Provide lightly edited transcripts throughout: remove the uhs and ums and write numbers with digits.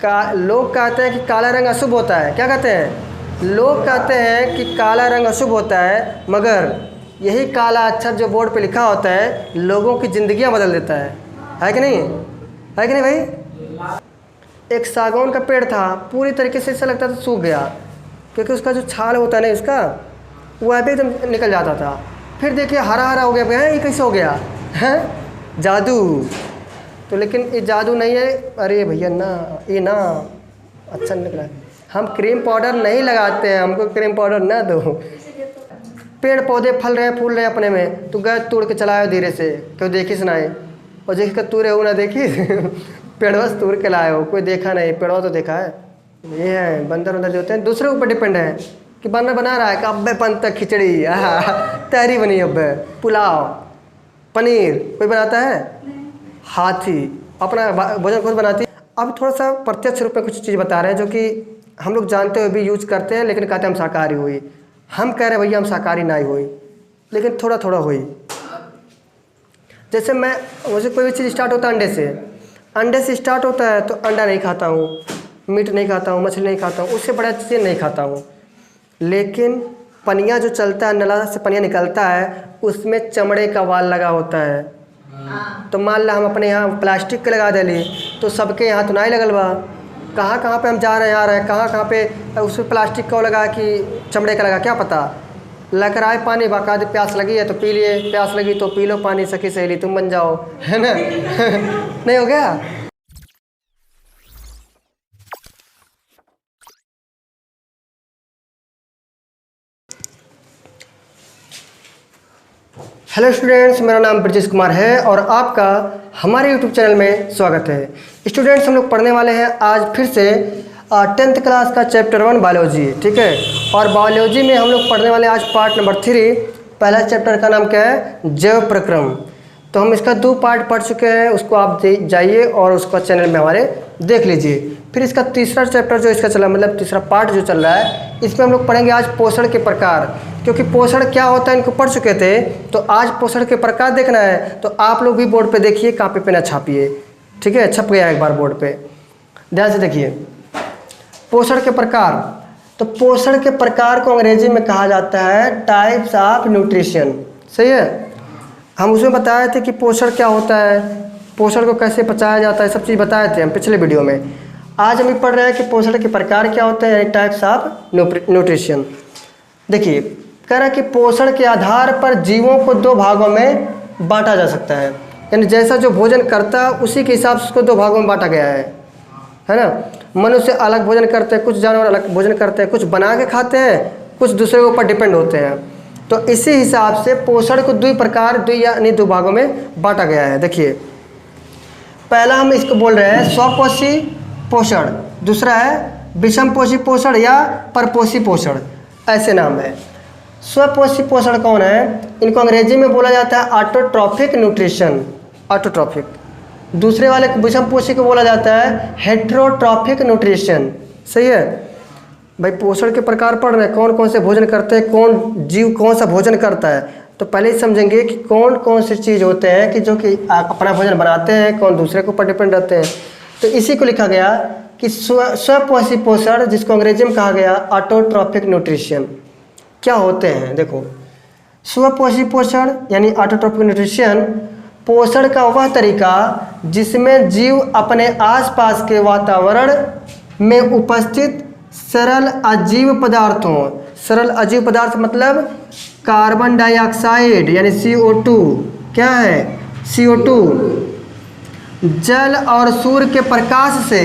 लोग कहते हैं कि काला रंग अशुभ होता है। क्या कहते हैं? लोग कहते हैं कि काला रंग अशुभ होता है, मगर यही काला अक्षर जो बोर्ड पे लिखा होता है लोगों की ज़िंदगियां बदल देता है कि नहीं? है कि नहीं भाई? एक सागौन का पेड़ था, पूरी तरीके से ऐसा लगता था सूख गया, क्योंकि उसका जो छाल होता है ना इसका, वो अभी एकदम निकल जाता था। फिर देखिए हरा हरा हो गया। भैया ये कैसे हो गया? है जादू। तो लेकिन ये जादू नहीं है। अरे भैया ना, ये ना अच्छा नहीं निकला। हम क्रीम पाउडर नहीं लगाते हैं, हमको क्रीम पाउडर ना दो। पेड़ पौधे फल रहे फूल रहे अपने में, तो गए तोड़ के चलाए धीरे से, क्यों देखी सुनाए और जिस का तूरे हो ना देखी पेड़वा से तोड़ के लाए हो, कोई देखा नहीं। पेड़वा तो देखा है। ये है बंदर वंदर जो होते हैं दूसरे ऊपर डिपेंड है कि बंदर बना रहा है कि अब्बे बनता खिचड़ी तहरी बनी, अब्बे पुलाव पनीर कोई बनाता है? हाथी अपना भोजन खुद बनाती। अब थोड़ा सा प्रत्यक्ष रूप में कुछ चीज़ बता रहे हैं जो कि हम लोग जानते हुए भी यूज करते हैं, लेकिन कहते हैं हम शाकाहारी हुई। हम कह रहे हैं भैया हम शाकाहारी नहीं हुई, लेकिन थोड़ा थोड़ा हुई। जैसे मुझे कोई भी चीज़ स्टार्ट होता है अंडे से स्टार्ट होता है, तो अंडा नहीं खाता हूँ, मीट नहीं खाता हूँ, मछली नहीं खाता हूँ, उससे बड़ा चीज़ें नहीं खाता हूँ। लेकिन पनिया जो चलता है, नला से पनिया निकलता है, उसमें चमड़े का वाल लगा होता है। तो मान ला हम अपने यहाँ प्लास्टिक के लगा देली, तो सबके यहाँ तो नहीं लगल बा। कहाँ कहाँ पे हम जा रहे हैं आ रहे हैं, कहाँ कहाँ पे उसमें प्लास्टिक का लगा कि चमड़े का लगा, क्या पता। लग रहा है पानी बाकायदे, प्यास लगी है तो पी लिए, प्यास लगी तो पी लो पानी, सखी सहेली तुम बन जाओ, है ना नहीं हो गया? हेलो स्टूडेंट्स, मेरा नाम ब्रजेश कुमार है और आपका हमारे यूट्यूब चैनल में स्वागत है। स्टूडेंट्स, हम लोग पढ़ने वाले हैं आज फिर से 10th क्लास का चैप्टर 1 बायोलॉजी, ठीक है। और बायोलॉजी में हम लोग पढ़ने वाले आज पार्ट नंबर 3। पहला चैप्टर का नाम क्या है? जैव प्रक्रम। तो हम इसका 2 पार्ट पढ़ चुके हैं, उसको आप जाइए और उसको चैनल में हमारे देख लीजिए। फिर इसका तीसरा चैप्टर जो इसका चला, मतलब तीसरा पार्ट जो चल रहा है, इसमें हम लोग पढ़ेंगे आज पोषण के प्रकार। क्योंकि पोषण क्या होता है इनको पढ़ चुके थे, तो आज पोषण के प्रकार देखना है। तो आप लोग भी बोर्ड पे देखिए, कॉपी पे ना छापिए, ठीक है। छप गया एक बार बोर्ड पे, ध्यान से देखिए। पोषण के प्रकार, तो पोषण के प्रकार को अंग्रेजी में कहा जाता है टाइप्स ऑफ न्यूट्रिशन, सही है। हम उसमें बताए थे कि पोषण क्या होता है, पोषण को कैसे पचाया जाता है, सब चीज़ बताए थे हम पिछले वीडियो में। आज हम ये पढ़ रहे हैं कि पोषण के प्रकार क्या होते हैं, यानी टाइप्स ऑफ न्यूट्रिशन। देखिए, कह रहा है कि पोषण के आधार पर जीवों को 2 भागों में बांटा जा सकता है, यानी जैसा जो भोजन करता है उसी के हिसाब से उसको 2 भागों में बांटा गया है ना। मनुष्य अलग भोजन करते हैं, कुछ जानवर अलग भोजन करते हैं, कुछ बना के खाते हैं, कुछ दूसरे के ऊपर डिपेंड होते हैं। तो इसी हिसाब से पोषण को 2 प्रकार, 2 भागों में बांटा गया है। देखिए, पहला हम इसको बोल रहे हैं स्वपोषी पोषण, दूसरा है विषमपोषी पोषण या परपोषी पोषण, ऐसे नाम है। स्वपोषी पोषण कौन है? इनको अंग्रेजी में बोला जाता है ऑटोट्रॉफिक न्यूट्रिशन, ऑटोट्रॉफिक। दूसरे वाले विषमपोषी को बोला जाता है हेट्रोट्रॉफिक न्यूट्रिशन, सही है भाई। पोषण के प्रकार पढ़ रहे हैं, कौन कौन से भोजन करते हैं, कौन जीव कौन सा भोजन करता है। तो पहले ही समझेंगे कि कौन कौन से चीज़ होते हैं कि जो कि अपना भोजन बनाते हैं, कौन दूसरे के ऊपर डिपेंड रहते हैं। तो इसी को लिखा गया कि स्वपोषी पोषण, जिसको अंग्रेजी में कहा गया ऑटोट्रॉफिक न्यूट्रिशन, क्या होते हैं। देखो, स्वपोषी पोषण यानी ऑटोट्रॉफिक न्यूट्रिशन पोषण का वह तरीका जिसमें जीव अपने आसपास के वातावरण में उपस्थित सरल अजीव पदार्थों, सरल अजीव पदार्थ मतलब कार्बन डाइऑक्साइड यानी CO2, क्या है CO2, जल और सूर्य के प्रकाश से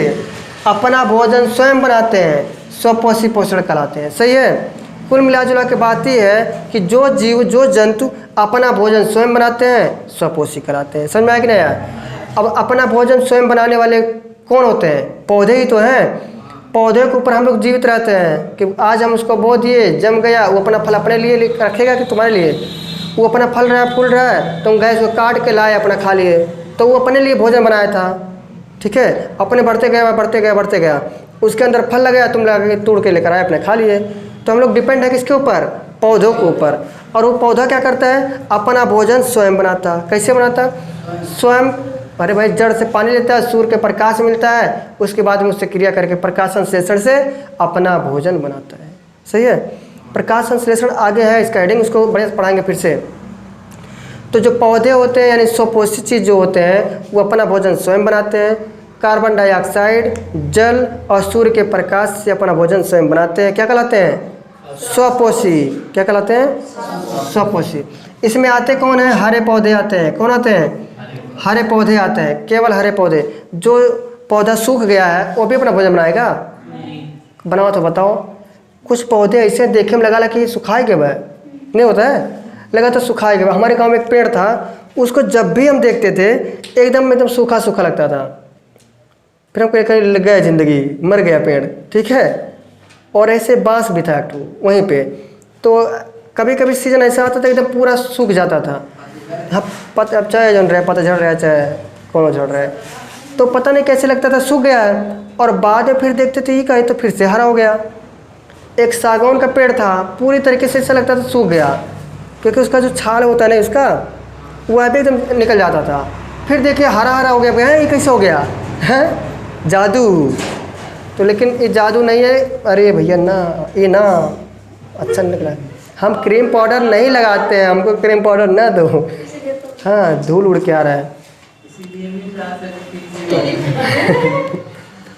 अपना भोजन स्वयं बनाते हैं, स्वपोषी पोषण कहलाते हैं, सही है। कुल मिलाजुला के बात यह है कि जो जीव जो जंतु अपना भोजन स्वयं बनाते हैं स्वपोषी कहलाते हैं। समझ में आया कि नहीं आया? अब अपना भोजन स्वयं बनाने वाले कौन होते हैं? पौधे ही तो हैं। पौधे के ऊपर हम लोग जीवित रहते हैं कि आज हम उसको बो दिए, जम गया, वो अपना फल अपने लिए रखेगा कि तुम्हारे लिए? वो अपना फल रहा है, फूल रहा है, तुम गए उसको काट के लाए अपना खा लिए, तो वो अपने लिए भोजन बनाया था, ठीक है। अपने बढ़ते गया बढ़ते गया बढ़ते गया, उसके अंदर फल लगा, तुम लगा तोड़ के लेकर आए अपने खा लिए। तो हम लोग डिपेंड है किसके ऊपर? पौधों के ऊपर। और वो पौधा क्या करता है? अपना भोजन स्वयं बनाता। कैसे बनाता? स्वयं अरे भाई जड़ से पानी लेता है, सूर्य के प्रकाश मिलता है, उसके बाद में उससे क्रिया करके प्रकाश संश्लेषण से अपना भोजन बनाता है। सही है। प्रकाश संश्लेषण आगे है इसका हेडिंग, उसको बढ़िया से पढ़ाएंगे फिर से। तो जो पौधे होते हैं यानी स्वपोषी चीज़ जो होते हैं वो अपना भोजन स्वयं बनाते हैं। कार्बन डाइऑक्साइड, जल और सूर्य के प्रकाश से अपना भोजन स्वयं बनाते हैं। क्या कहलाते हैं? स्वपोषी। क्या कहलाते हैं? स्वपोषी। इसमें आते कौन है? हरे पौधे आते हैं। कौन आते हैं? हरे पौधे आते हैं, केवल हरे पौधे। जो पौधा सूख गया है वो भी अपना भोजन बनाएगा? बनाओ तो बताओ। कुछ पौधे ऐसे देखे में लगा कि सुखाए गए वह नहीं होता है, लगा तो सुखाए गए। हमारे गांव में एक पेड़ था, उसको जब भी हम देखते थे एकदम सूखा सूखा लगता था। फिर हम कहीं लग गया, ज़िंदगी मर गया पेड़, ठीक है। और ऐसे बांस भी था वहीं पे, तो कभी कभी सीजन ऐसा आता था एकदम पूरा सूख जाता था। हाँ अब चाहे जन रहा है, पता झड़ रहा है, चाहे कौन झड़ रहा है, तो पता नहीं कैसे लगता था सूख गया है। और बाद में फिर देखते थे कहीं तो फिर से हरा हो गया। एक सागौन का पेड़ था, पूरी तरीके से ऐसा लगता था सूख गया, क्योंकि उसका जो छाल होता है ना उसका, वह भी एकदम निकल जाता था। फिर देखिए हरा हरा हो गया, ये कैसे हो गया है? जादू। तो लेकिन ये जादू नहीं है। अरे भैया ना, ये ना अच्छा निकला। हम क्रीम पाउडर नहीं लगाते हैं, हमको क्रीम पाउडर ना दो। हाँ धूल उड़ के आ रहा है।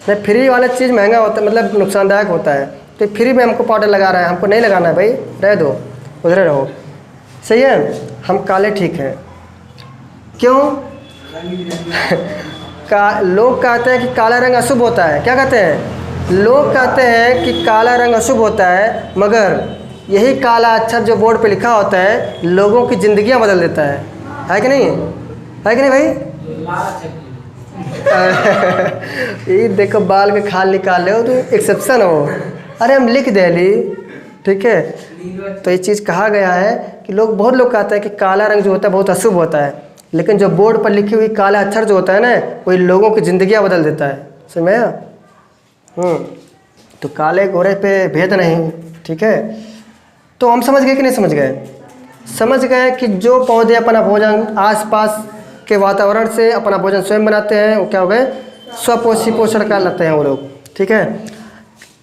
नहीं, फ्री वाला चीज़ महंगा होता है, मतलब नुकसानदायक होता है। तो फ्री में हमको पाउडर लगा रहा है, हमको नहीं लगाना है भाई, रह दो, उधर रहो। सही है, हम काले ठीक हैं। क्यों? लोग कहते हैं कि काला रंग अशुभ होता है। क्या कहते हैं? लोग कहते हैं कि काला रंग अशुभ होता है, मगर यही काला अक्षर जो बोर्ड पे लिखा होता है लोगों की ज़िंदगियां बदल देता है कि नहीं? है कि नहीं भाई? ये देखो बाल के खाल निकाल ले हो, तो एक्सेप्शन हो। अरे हम लिख दे ली, ठीक है। तो ये चीज़ कहा गया है कि बहुत लोग कहते हैं कि काला रंग जो होता है बहुत अशुभ होता है, लेकिन जो बोर्ड पर लिखी हुई काला अक्षर जो होता है ना, वही लोगों की ज़िंदगियां बदल देता है। समझ में आया? तो काले गोरे पे भेद नहीं, ठीक है। तो हम समझ गए कि नहीं समझ गए? समझ गए कि जो पौधे अपना भोजन आसपास के वातावरण से अपना भोजन स्वयं बनाते हैं वो क्या हो गए? स्वपोषी पोषण कहलाते हैं वो लोग, ठीक है।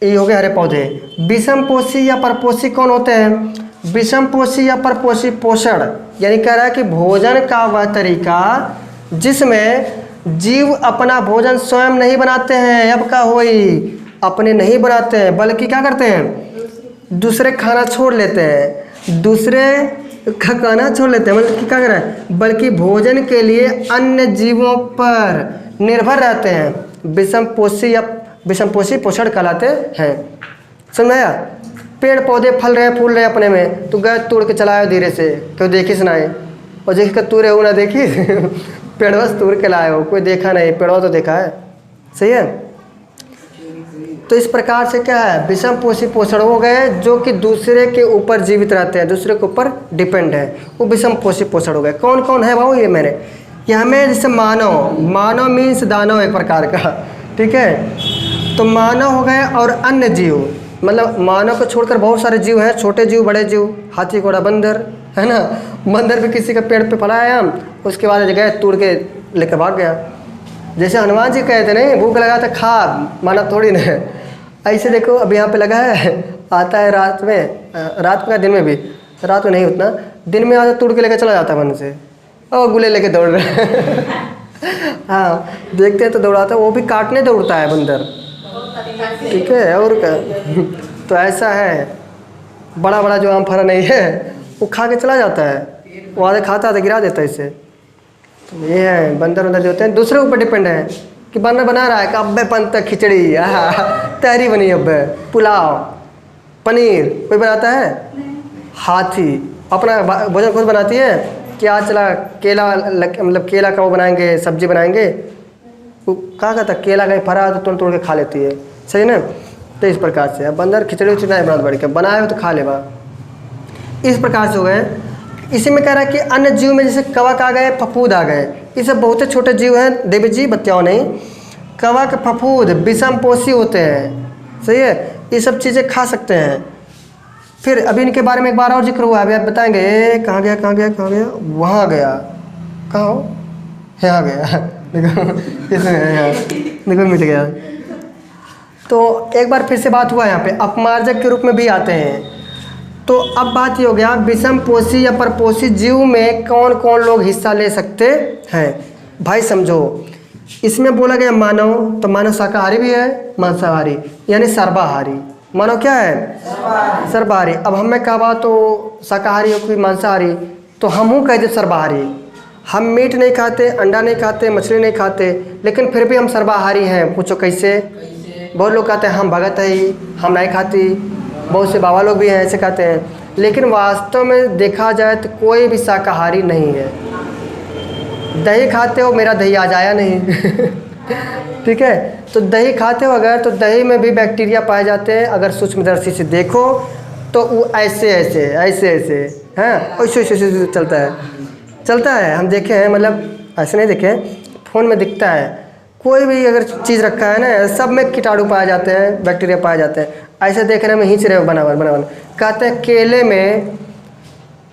ये हो गए हरे पौधे। विषम पोषी या परपोषी कौन होते हैं? विषम पोषी या परपोषी पोषण यानी कह रहा है कि भोजन का वह तरीका जिसमें जीव अपना भोजन स्वयं नहीं बनाते हैं, अब का होई अपने नहीं बनाते हैं, बल्कि क्या करते हैं? दूसरे खाना छोड़ लेते हैं, दूसरे का खाना छोड़ लेते हैं, मतलब क्या कर रहा है? बल्कि भोजन के लिए अन्य जीवों पर निर्भर रहते हैं। विषम पोषी पोषण कहलाते हैं। समझ में आया? पेड़ पौधे फल रहे फूल रहे अपने में, तो गए तोड़ के चलाए धीरे से, कोई देखी सुनाए, और देख कर तूरे हो ना देखी पेड़ बस तोड़ के लाए हो, कोई देखा नहीं, पेड़वा तो देखा है। सही है। तो इस प्रकार से क्या है? विषम पोषी पोषण हो गए जो कि दूसरे के ऊपर जीवित रहते हैं, दूसरे के ऊपर डिपेंड है, वो विषम पोषी पोषण हो गए। कौन कौन है भाव? ये मेरे यहाँ में जैसे मानव मीन्स दानव एक प्रकार का, ठीक है। तो मानव हो गए और अन्य जीव, मतलब मानव को छोड़कर बहुत सारे जीव हैं, छोटे जीव बड़े जीव, हाथी घोड़ा बंदर, है ना। बंदर भी किसी का पेड़ पे फला है आम, उसके बाद गए तोड़ के लेकर भाग गया। जैसे हनुमान जी कहते नहीं, भूख लगा था खा, माना थोड़ी ना। ऐसे देखो अभी यहाँ पे लगा है, आता है रात में, रात में दिन में भी, रात में नहीं उतना, दिन में आता तोड़ के लेकर चला जाता मन से, और गुले लेके दौड़ रहा हाँ देखते हैं तो दौड़ाता, वो भी काटने दौड़ता है बंदर, ठीक है। और क्या तो ऐसा है, बड़ा बड़ा जो आम फरा नहीं है वो खा के चला जाता है, वो आधे खाता है गिरा देता है इसे। तो ये है बंदर जो होते हैं दूसरे ऊपर डिपेंड है कि बंदर बना रहा है कि अब्बे पंत खिचड़ी तहरी बनी, अब्बे पुलाव पनीर कोई बनाता है? हाथी अपना भोजन खुद बनाती है कि आज चला केला, मतलब केला का वो बनाएंगे, सब्जी बनाएंगे, वो कहा कहता केला कहीं फरा तो तोड़ तोड़ के खा लेती है। सही ना। तो इस प्रकार से अब बंदर खिचड़ी उचड़ी नहीं बना बढ़ के बनाए हो तो खा लेगा, इस प्रकार से हो गए। इसी में कह रहा है कि अन्य जीव में जैसे कवक आ गए, फफूद आ गए, ये सब बहुत छोटे जीव हैं, देवी जी बत्तियाओं नहीं। कवक फफूद विषम पोषी होते हैं, सही है, ये सब चीज़ें खा सकते हैं। फिर अभी इनके बारे में एक बार और जिक्र हुआ, अभी आप बताएंगे कहाँ गया, वहाँ गया, कहाँ हो, यहाँ गया देखो इसमें है यहाँ, देखो मिट गया। तो एक बार फिर से बात हुआ यहाँ पे, अपमार्जक के रूप में भी आते हैं। तो अब बात ये हो गया, विषम पोषी या परपोषी जीव में कौन कौन लोग हिस्सा ले सकते हैं। भाई समझो, इसमें बोला गया मानव, तो मानव शाकाहारी भी है मांसाहारी, यानी सर्वाहारी। मानव क्या है? सर्वाहारी। अब हमें कहा तो शाकाहारी हो कोई मांसाहारी, तो हम हूँ कह दे सर्वाहारी। हम मीट नहीं खाते, अंडा नहीं खाते, मछली नहीं खाते, लेकिन फिर भी हम सर्वाहारी हैं। पूछो कैसे? बहुत लोग कहते हैं हम भगत है ही, हम नहीं खाती। बहुत से बाबा लोग भी हैं ऐसे कहते हैं, लेकिन वास्तव में देखा जाए तो कोई भी शाकाहारी नहीं है। दही खाते हो, मेरा दही आज आया नहीं ठीक है, तो दही खाते हो अगर, तो दही में भी बैक्टीरिया पाए जाते हैं। अगर सूक्ष्मदर्शी से देखो तो वो ऐसे ऐसे ऐसे ऐसे हैं, ऐसे ऐसे चलता है। हम देखे हैं, मतलब ऐसे नहीं देखे, फ़ोन में दिखता है। कोई भी अगर चीज़ रखा है ना, सब में कीटाणु पाए जाते हैं, बैक्टीरिया पाए जाते हैं। ऐसे देखने में हिंच रहे हो बनावन। कहते हैं केले में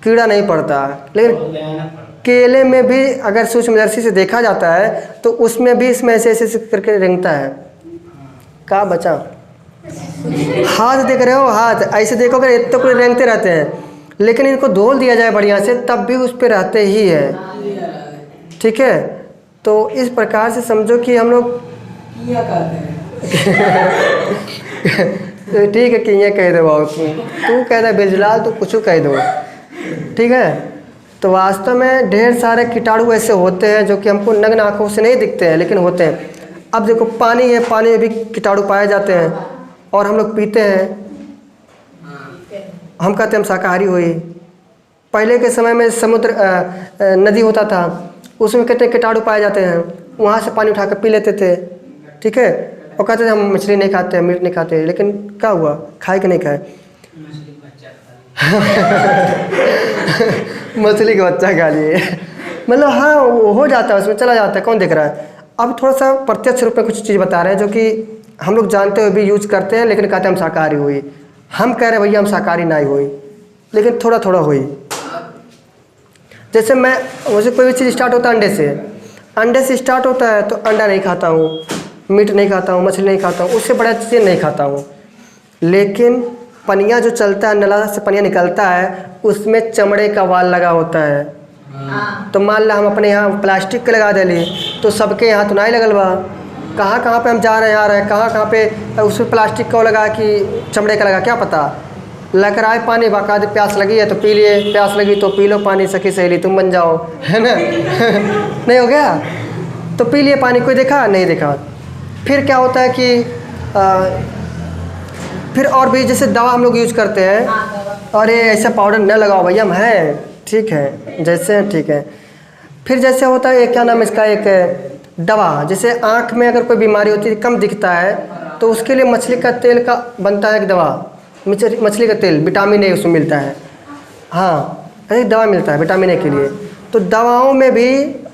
कीड़ा नहीं पड़ता, लेकिन केले में भी अगर सूक्ष्मदर्शी से देखा जाता है तो उसमें भी इसमें ऐसे ऐसे करके रेंगता है। कहाँ बचा? हाथ देख रहे हो, हाथ ऐसे देखोगे तो कोई रेंगते रहते हैं, लेकिन इनको धोल दिया जाए बढ़िया से तब भी उस पर रहते ही है। ठीक है, तो इस प्रकार से समझो कि हम लोग ठीक है कि ये कह दो बाबू, तू कह दे बिजलाल, तू कुछ कह दो। ठीक है, तो वास्तव में ढेर सारे कीटाणु ऐसे होते हैं जो कि हमको नग्न आँखों से नहीं दिखते हैं, लेकिन होते हैं। अब देखो पानी है, पानी में भी कीटाणु पाए जाते हैं और हम लोग पीते हैं। हम कहते हैं हम शाकाहारी हुई। पहले के समय में समुद्र नदी होता था, उसमें कितने कीटाणु पाए जाते हैं, वहाँ से पानी उठा कर पी लेते थे। ठीक है, और कहते थे हम मछली नहीं खाते, मीट नहीं खाते, लेकिन क्या हुआ? खाए कि नहीं खाए? मछली का बच्चा खा लिए मतलब हाँ, वो हो जाता है, उसमें चला जाता है, कौन देख रहा है। अब थोड़ा सा प्रत्यक्ष रूप में कुछ चीज़ बता रहे हैं जो कि हम लोग जानते हुए भी यूज करते हैं, लेकिन कहते हैं हम शाकाहारी हुई। हम कह रहे हैं भैया हम शाकाहारी नहीं हुई, लेकिन थोड़ा थोड़ा हुई। जैसे मुझे कोई भी चीज़ स्टार्ट होता है अंडे से स्टार्ट होता है, तो अंडा नहीं खाता हूँ, मीट नहीं खाता हूँ, मछली नहीं खाता हूँ, उससे बड़ा चीज़ें नहीं खाता हूँ। लेकिन पनिया जो चलता है, नला से पनिया निकलता है, उसमें चमड़े का वाल लगा होता है। तो मान ला हम अपने यहाँ प्लास्टिक के लगा देली, तो सबके यहाँ तो नहीं लगल बा। कहाँ कहाँ पे हम जा रहे हैं, आ रहे हैं, कहाँ पे उसमें प्लास्टिक का लगा कि चमड़े का लगा, क्या पता। लग रहा है पानी बाकायदे, प्यास लगी है तो पी लिए, प्यास लगी तो पी लो पानी, सखी सहेली तुम बन जाओ, है ना नहीं हो गया तो पी लिए पानी। कोई देखा? नहीं देखा। फिर क्या होता है कि फिर और भी जैसे दवा हम लोग यूज करते हैं, अरे ऐसा पाउडर न लगाओ भैया, हम हैं ठीक है, जैसे हैं ठीक है। फिर जैसे होता है क्या नाम इसका, एक दवा, जैसे आँख में अगर कोई बीमारी होती है, कम दिखता है, तो उसके लिए मछली का तेल का बनता है एक दवा। मछली का तेल, विटामिन ए उसमें मिलता है। हाँ, एक दवा मिलता है विटामिन ए के लिए। तो दवाओं में भी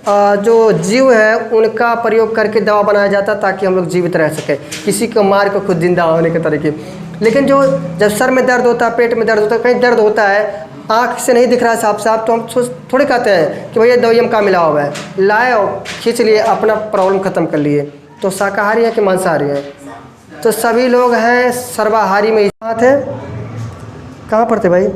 जो जीव है उनका प्रयोग करके दवा बनाया जाता है, ताकि हम लोग जीवित रह सके, किसी को मार को खुद जिंदा होने के तरीके। लेकिन जो जब सर में दर्द होता है, पेट में दर्द होता है, कहीं दर्द होता है, आँख से नहीं दिख रहा है साफ साफ, तो हम थोड़े कहते हैं कि भैया दवाई हम का मिला हुआ है, लाए और खींच लिए, अपना प्रॉब्लम ख़त्म कर लिए। तो शाकाहारी है कि मांसाहारी है? तो सभी लोग हैं सर्वाहारी में। बात है कहाँ पर थे भाई?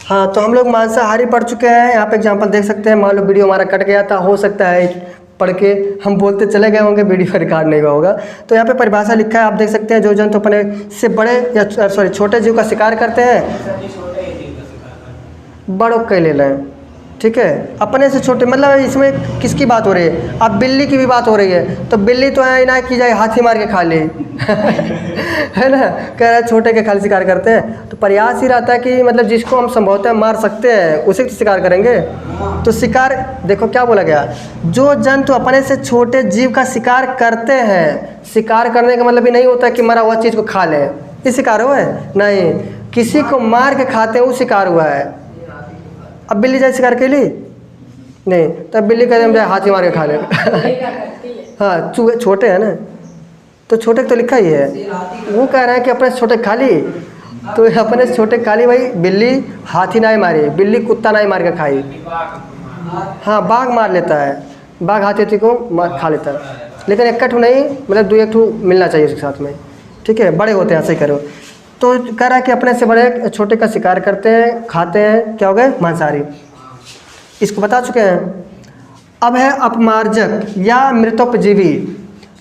हाँ, तो हम लोग मांसाहारी पढ़ चुके हैं। यहाँ पे एग्जांपल देख सकते हैं। मान लो वीडियो हमारा कट गया था, हो सकता है पढ़ के हम बोलते चले गए होंगे, वीडियो रिकॉर्ड नहीं हुआ होगा। तो यहाँ पे परिभाषा लिखा है, आप देख सकते हैं। जो जंतु अपने से बड़े या छोटे जीव का शिकार करते हैं, बड़ों के ले लें। ठीक है, अपने से छोटे, मतलब इसमें किसकी बात हो रही है? अब बिल्ली की भी बात हो रही है, तो बिल्ली तो है ना कि जाए हाथी मार के खा ले है ना, कह रहा है छोटे के खाली शिकार करते हैं। तो प्रयास ही रहता है कि मतलब जिसको हम संभवतः मार सकते हैं उसे तो शिकार करेंगे। तो शिकार देखो क्या बोला गया, जो जंतु अपने से छोटे जीव का शिकार करते हैं। शिकार करने का मतलब ये नहीं होता कि मरा हुआ चीज़ को खा ले, ये शिकार हुआ है? नहीं, किसी को मार के खाते हैं वो शिकार हुआ है। अब बिल्ली जाए शिकार के लिए नहीं, तब बिल्ली कहते हैं हाथी मार के खा ले हाँ, चूहे छोटे हैं ना, तो छोटे तो लिखा ही है। वो कह रहा है कि अपने छोटे खा ली, तो अपने छोटे खा ली भाई। बिल्ली हाथी नहीं मारी, बिल्ली कुत्ता नहीं मार के खाई। हाँ, बाघ मार लेता है, बाघ हाथी को खा लेता है, लेकिन एक ठू नहीं, मतलब 2 एक ठू मिलना चाहिए उसके साथ में, ठीक है, बड़े होते हैं ऐसे ही करो। तो कह रहा है कि अपने से बड़े छोटे का शिकार करते हैं, खाते हैं, क्या हो गए, मांसाहारी। इसको बता चुके हैं। अब है अपमार्जक या मृतोपजीवी।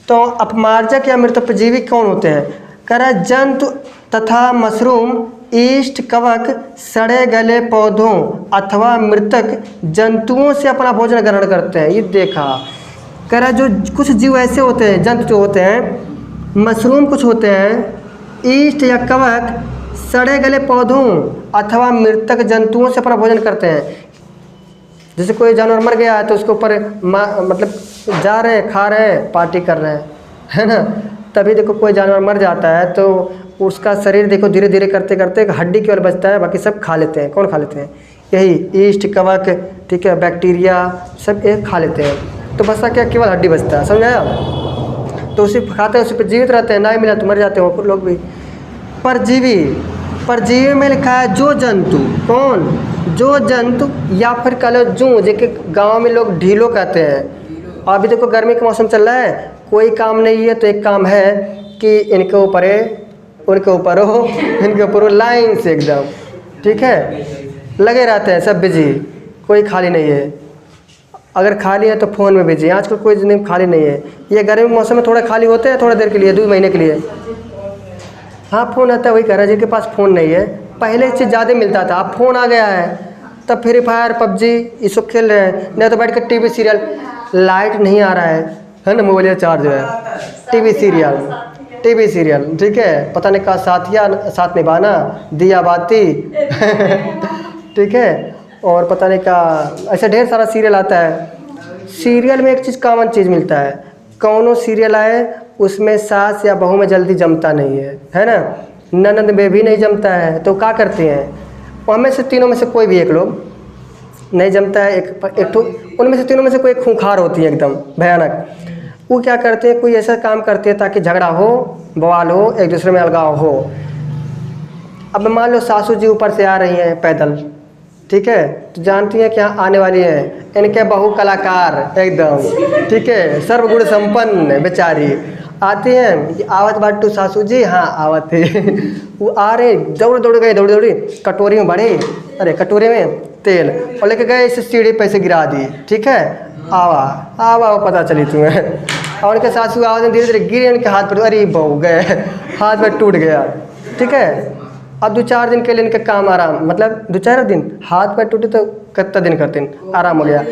तो अपमार्जक या मृतोपजीवी कौन होते हैं? कह रहा है जंतु तथा मशरूम, ईस्ट, कवक, सड़े गले पौधों अथवा मृतक जंतुओं से अपना भोजन ग्रहण करते हैं। ये देखा, कह रहा है जो कुछ जीव ऐसे होते हैं, जंतु जो होते हैं, मशरूम कुछ होते हैं, ईस्ट या कवक, सड़े गले पौधों अथवा मृतक जंतुओं से अपना भोजन करते हैं। जैसे कोई जानवर मर गया है तो उसके ऊपर मतलब जा रहे हैं, खा रहे हैं, पार्टी कर रहे हैं, है ना। तभी देखो कोई जानवर मर जाता है तो उसका शरीर देखो धीरे धीरे करते करते एक हड्डी केवल बचता है, बाकी सब खा लेते हैं। कौन खा लेते हैं? यही ईस्ट, कवक, ठीक है, बैक्टीरिया, सब एक खा लेते हैं। तो बसा क्या, केवल हड्डी बचता है, समझाया। तो उसी खाते हैं, उसी पर जीवित रहते हैं, ना ही मिला तो मर जाते हैं वो लोग भी। परजीवी, परजीवी में लिखा है जो जंतु, कौन, जो जंतु या फिर कह लो जू, जेके गाँव में लोग ढीलो कहते हैं। अभी देखो गर्मी का मौसम चल रहा है, कोई काम नहीं है तो एक काम है कि इनके ऊपर उनके ऊपर हो, इनके ऊपर हो लाइन से एकदम, ठीक है, लगे रहते हैं सब बिजी, कोई खाली नहीं है। अगर खाली है तो फ़ोन में बिजी, आजकल कोई जिंदगी खाली नहीं है। ये गर्मी के मौसम में थोड़ा खाली होते हैं, थोड़ा देर के लिए, 2 महीने के लिए। हाँ फ़ोन आता है, वही कह रहा है जिनके पास फ़ोन नहीं है। पहले चीज़ ज़्यादा मिलता था, अब फ़ोन आ गया है, तब फ्री फायर, पबजी ये सब खेल रहे हैं। नहीं तो बैठ कर टीवी सीरियल, लाइट नहीं आ रहा है ना, मोबाइल का चार्ज है, टीवी सीरियल, ठीक है, पता नहीं का साथ निभाना, दिया बाती ठीक है, और पता नहीं का ऐसा ढेर सारा सीरियल आता है। सीरियल में एक चीज़ कॉमन चीज़ मिलता है, कौनो सीरियल आए उसमें सास या बहू में जल्दी जमता नहीं है ना, ननद में भी नहीं जमता है। तो क्या करते हैं, उनमें से तीनों में से कोई भी एक लोग नहीं जमता है, एक तो उनमें से तीनों में से कोई एक खूंखार होती है एकदम भयानक। वो क्या करते हैं, कोई ऐसा काम करते हैं ताकि झगड़ा हो, बवाल हो, एक दूसरे में अलगाव हो। अब मान लो सासू जी ऊपर से आ रही हैं पैदल, ठीक है, तो जानती हैं क्या आने वाली है, इनके बहू कलाकार एकदम, ठीक है, सर्वगुण संपन्न बेचारी आती हैं, आवत बाटू सासू जी, हाँ आवत थे वो आ रहे, दौड़ गए, दौड़ी कटोरी में भरे, अरे कटोरे में तेल, और लेके गए इस सीढ़ी पे से गिरा दी, ठीक है, आवा पता चली तुम्हें। और उनके सासू आवाज़ में धीरे धीरे गिरे, उनके हाथ पर, अरे बहू गए, हाथ में टूट गया, ठीक है। अब 2-4 दिन के लिए इनका काम आराम, मतलब 2-4 दिन हाथ पैर टूटे तो कितना दिन करते हैं, आराम हो गया।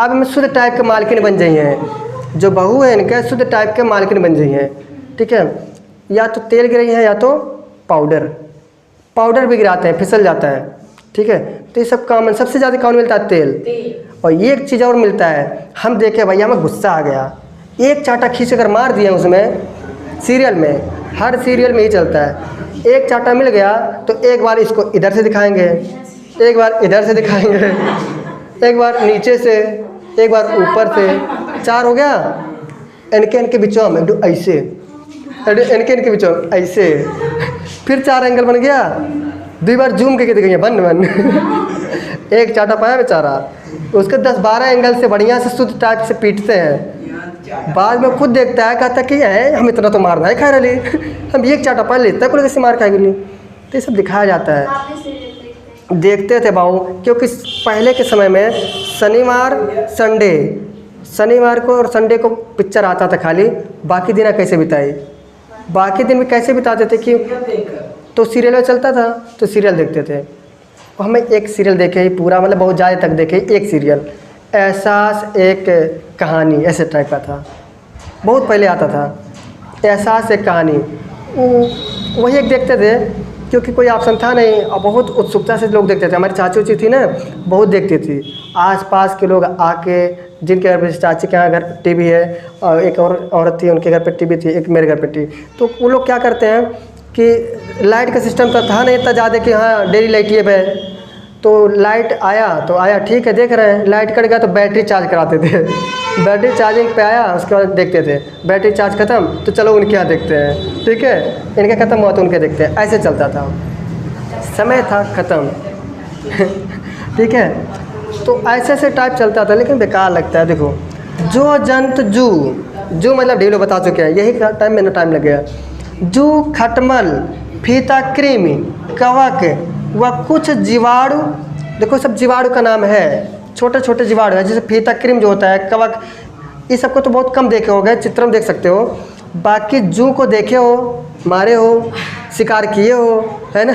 अब हम शुद्ध टाइप के मालकिन बन जाइए हैं, जो बहू है इनके शुद्ध टाइप के मालकिन बन जाइए हैं, ठीक है। या तो तेल गिराई है या तो पाउडर भी गिराते हैं, फिसल जाता है, ठीक है। तो ये सब कॉमन, सबसे ज़्यादा कौन मिलता है, तेल। और ये एक चीज़ और मिलता है, हम देखे भैया हमें गुस्सा आ गया, एक चाटा खींच कर मार दिया उसमें, सीरियल में, हर सीरियल में ही चलता है, एक चाटा मिल गया तो एक बार इसको इधर से दिखाएंगे, एक बार इधर से दिखाएंगे, एक बार नीचे से, एक बार ऊपर से, 4 हो गया। इनके बिचों में ऐसे, इनके बिचों ऐसे, फिर 4 एंगल बन गया, 2 बार जूम करके दिखेंगे, बन एक चाटा पाया बेचारा, उसके 10-12 एंगल से बढ़िया से शुद्ध टाइप से पीटते हैं। बाद में खुद देखता है, कहता कि है हम इतना तो मार नहीं खा रहे, हम एक चाटा पा लेते हैं, कैसे मार खाएगी नहीं। तो ये सब दिखाया जाता है, देखते थे बाबू, क्योंकि पहले के समय में शनिवार को और संडे को पिक्चर आता था खाली, बाकी दिन कैसे बिताए, बाकी दिन भी कैसे बिताते थे कि तो सीरियल में चलता था तो सीरियल देखते थे। हमें एक सीरियल देखे ही पूरा, मतलब बहुत ज़्यादा तक देखे एक सीरियल, एहसास एक कहानी, ऐसे टाइप का था, बहुत पहले आता था, एहसास एक कहानी, वही एक देखते थे क्योंकि कोई ऑप्शन था नहीं, और बहुत उत्सुकता से लोग देखते थे। हमारी चाची उची थी ना, बहुत देखती थी, आसपास के लोग आके, जिनके घर पे, चाची के यहाँ घर टीवी है, और एक और औरत थी उनके घर पे टीवी थी, एक मेरे घर पे टीवी, तो वो लोग क्या करते हैं कि लाइट का सिस्टम तो था नहीं इतना ज़्यादा कि हाँ डेली लाइट ये है, तो लाइट आया ठीक है देख रहे हैं, लाइट कट गया तो बैटरी चार्ज कराते थे बैटरी चार्जिंग पे आया, उसके बाद देखते थे, बैटरी चार्ज ख़त्म तो चलो उनके यहाँ देखते हैं, ठीक है, इनके ख़त्म हुआ तो उनके देखते हैं, ऐसे चलता था, समय था ख़त्म ठीक है। तो ऐसे टाइप चलता था, लेकिन बेकार लगता है। देखो जो जंत जू, जू मतलब ढीलो बता चुके हैं, यही टाइम मैंने टाइम लग गया। जू, खटमल, फीता कृमि, कवक व कुछ जीवाणु, देखो सब जीवाणु का नाम है, छोटे छोटे जीवाणु है, जैसे फीता कृमि जो होता है, कवक, इस सबको तो बहुत कम देखे होगे, चित्र में देख सकते हो। बाकी जू को देखे हो, मारे हो, शिकार किए हो, है ना,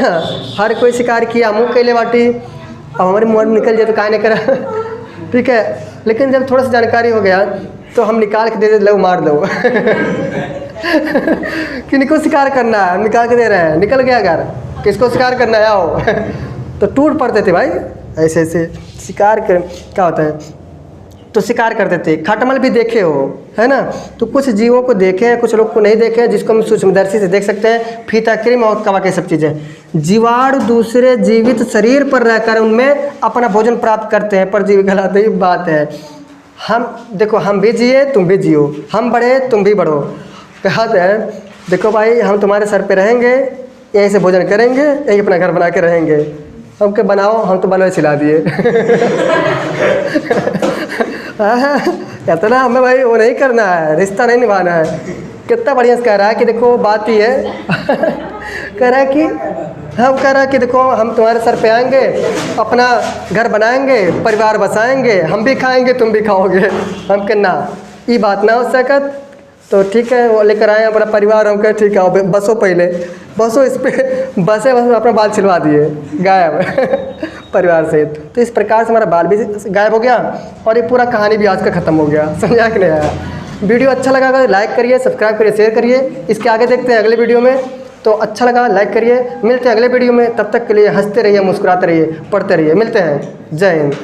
हर कोई शिकार किया, मुँह कैले बाटी, अब हमारे मुँह में निकल जाए तो काहे नहीं करा ठीक है, लेकिन जब थोड़ा सा जानकारी हो गया तो हम निकाल के दे दे, लो मार दो कि निको शिकार करना है, निकाल के दे रहे हैं, निकल गया अगर किसको शिकार करना है आओ तो टूट पड़ते थे भाई, ऐसे ऐसे शिकार कर क्या होता है, तो शिकार करते थे। खटमल भी देखे हो, है ना, तो कुछ जीवों को देखे हैं, कुछ लोग को नहीं देखे हैं, जिसको हम सूक्ष्मदर्शी से देख सकते हैं, फीता कृमि और कवक, ये सब चीज़ें। जीवाणु दूसरे जीवित शरीर पर रहकर उनमें अपना भोजन प्राप्त करते हैं, परजीवी कहलाते ही बात है। हम देखो, हम भी जिए तुम भी जियो, हम बढ़े तुम भी बढ़ो, कहते हैं देखो भाई हम तुम्हारे सर पे रहेंगे, यहीं से भोजन करेंगे, यहीं अपना घर बना के रहेंगे, हम के बनाओ, हम तो बलवे चिल्ला दिए कहते ना हमें भाई वो नहीं करना है, रिश्ता नहीं निभाना है। कितना बढ़िया से कह रहा है कि देखो बात ही है कह रहा है कि हम कह रहा है कि देखो हम तुम्हारे सर पे आएंगे, अपना घर बनाएंगे, परिवार बसाएंगे, हम भी खाएंगे तुम भी खाओगे। हम कहना ये बात ना हो सकत, तो ठीक है वो लेकर आए अपना परिवार, हम कहे ठीक है बसो, पहले बसो, इस पे बसे अपना बाल छिलवा दिए गायब परिवार सहित। तो इस प्रकार से हमारा बाल भी गायब हो गया और ये पूरा कहानी भी आज का ख़त्म हो गया। समझा कि नहीं आया? वीडियो अच्छा लगा अगर लाइक करिए, सब्सक्राइब करिए, शेयर करिए। इसके आगे देखते हैं अगले वीडियो में, तो अच्छा लगा लाइक करिए। मिलते हैं अगले वीडियो में, तब तक के लिए हंसते रहिए, मुस्कुराते रहिए, पढ़ते रहिए। मिलते हैं, जय हिंद।